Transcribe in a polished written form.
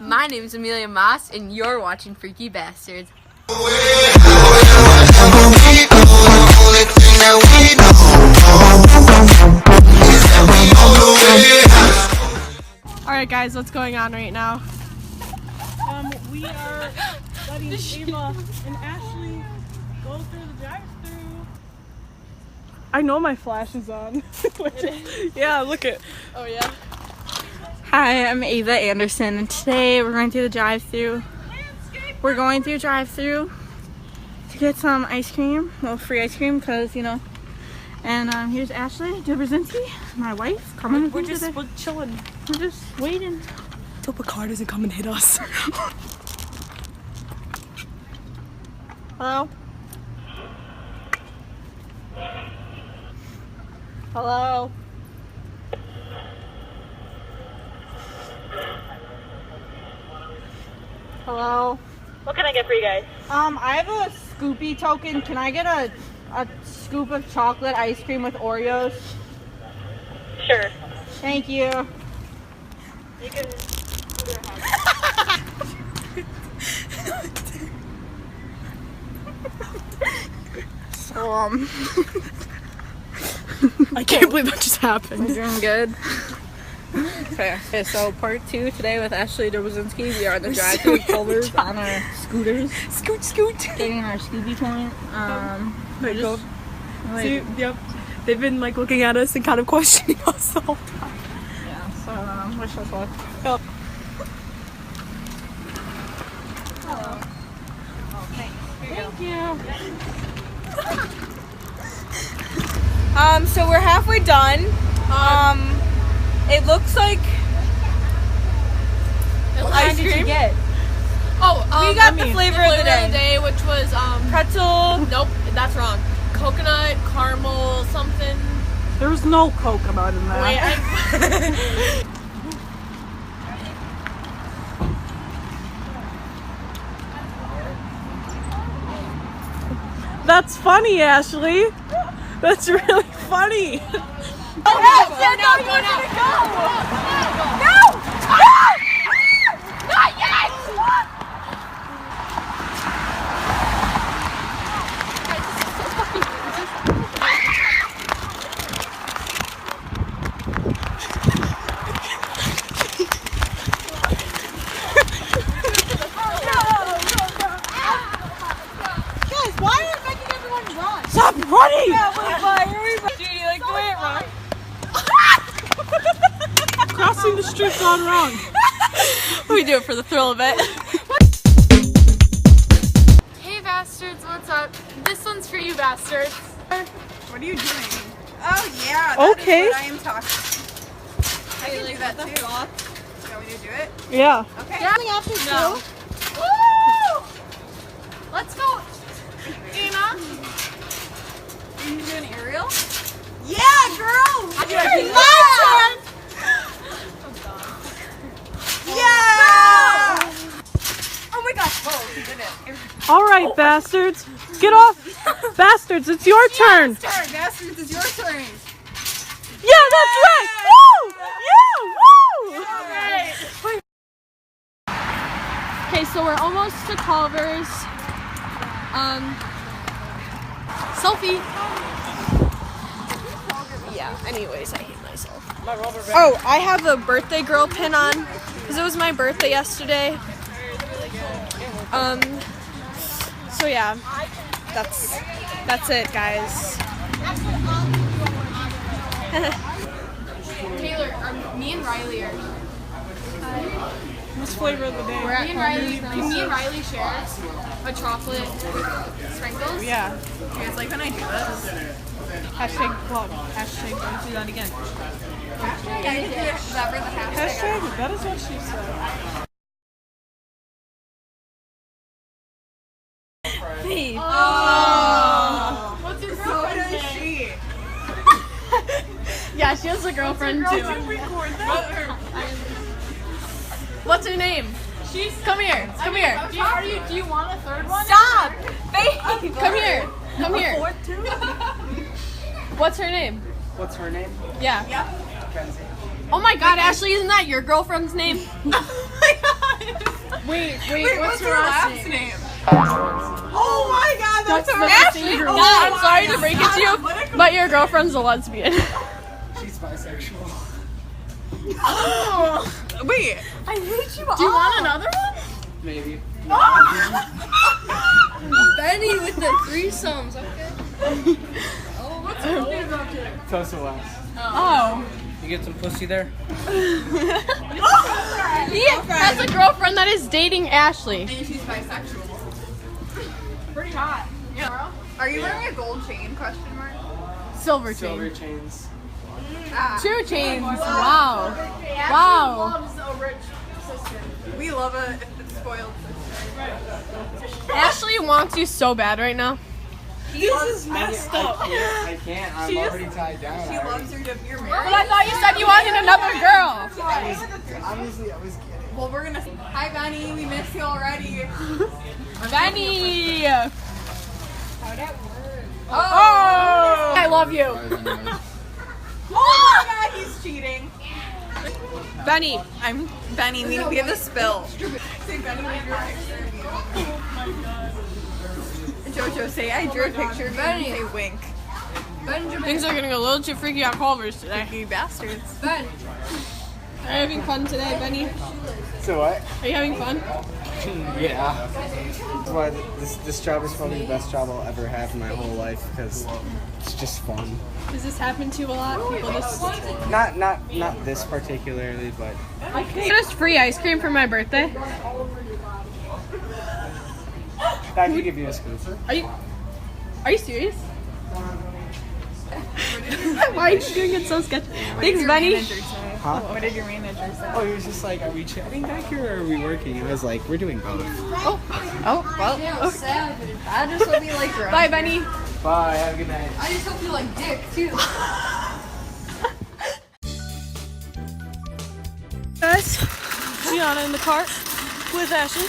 My name is Amelia Moss, and you're watching Freaky Bastards. Alright guys, what's going on right now? We are letting Ava and Ashley go through the drive-thru. I know my flash is on. Yeah, look it. Oh yeah. Hi, I'm Ava Anderson, and today we're going through the drive-thru. We're going through drive-thru to get some ice cream, well, free ice cream, because, you know. And here's Ashley Dobrzinski, my wife. We're chilling. We're just waiting. Till Picard doesn't come and hit us. Hello? Hello? Hello? What can I get for you guys? I have a Scoopy token. Can I get a scoop of chocolate ice cream with Oreos? Sure. Thank you. You can. So, I can't believe that just happened. we're doing good. Okay, so part 2 today with Ashley Dobrzinski. We are on the drive-thru Culver's on our scooters. Scoot. Getting our Scooby point. There you go. Like, See, yep. They've been like looking at us and kind of questioning us the whole time. yeah, so wish us luck. Oh. Hello. Oh, thanks. Thank you. So we're halfway done. It looks like Ice did you cream? get? Oh, We got the flavor of the day. which was Pretzel. nope, that's wrong. Coconut, caramel, something. There's no coconut in there. Wait, That's funny, Ashley. That's really funny. Go now. Not yet! Stop running! Dude, you like the way it runs? Crossing the street gone wrong. We do it for the thrill of it. Hey bastards, what's up? This one's for you bastards. What are you doing? Oh yeah, that Okay. is what I am talking. I can do that too. You want me to do it? Yeah. Okay. No. Woo! Let's go, Ina. Are you doing aerial? Yeah, girl! Yeah! Oh my gosh, whoa, he did it. All right, bastards. Get off. Bastards, it's your turn. Turn, bastards, it's your turn. Yeah, that's right. Woo! Yeah, woo! Okay, so we're almost to Culver's. Selfie. Yeah, anyways, I hate myself. Oh, I have a birthday girl pin on because it was my birthday yesterday. So yeah, that's it, guys. Taylor, me and Riley are. What's flavor of the day? Me and Riley share a chocolate with sprinkles. Yeah. You guys like when I do this? Hashtag vlog. Hashtag don't do that again. Yeah, I can do whatever the hashtag. Hashtag, that is what she said. Hey. Oh. What's your So girlfriend's does name? she. Yeah, she has a girlfriend too. What's her name? Come here. Come here. Do you want a third one? Stop! Babe! Come here. Come here. What's her name? What's her name? Yeah. Yep. Kenzie. Oh my god, Ashley, isn't that your girlfriend's name? Oh my god. Wait, what's her last name? Oh my god, that's Ashley. her. I'm sorry to break it to you, but your girlfriend's a lesbian. She's bisexual. Wait. I hate you. Do you want another one? Maybe. Benny with the threesomes. Okay. Tosa West. Oh. You get some pussy there? He has a girlfriend that is dating Ashley. And she's bisexual. Pretty hot. Yeah. Are you wearing a gold chain? Question mark. Silver Silver chain. chains. 2 chains. Wow. Wow. We love a spoiled sister. Ashley wants you so bad right now. This is messed up. I can't. I'm already tied down. She loves her to your But married. I thought you said you wanted another girl. Honestly, I was kidding. Well, we're gonna. Hi, Benny. We miss you already. Benny. Oh. I love you. Oh my God, he's cheating. Benny. I'm Benny. We have the spill. Say Benny, we drew a picture of you. Jojo, say I drew a picture of Benny. Say wink. Benjamin. Things are gonna go a little too freaky at Culver's today. You bastards. Are Ben. you having fun today, Benny? So what? Are you having fun? Yeah. That's why this job is probably the best job I'll ever have in my whole life because it's just fun. Does this happen to you a lot? People just Not this particularly, but get us free ice cream for my birthday. I can give you a scoop. Are you serious? Why are you doing it so sketchy? Thanks, Benny. Huh? What did your manager say? Oh, he was just like, are we chatting back here or are we working? I was like, we're doing both. Oh, well. Savage. I just hope you like her. Bye, Benny. Bye, have a good night. I just hope you like dick, too. Guys, Gianna in the car with Ashley.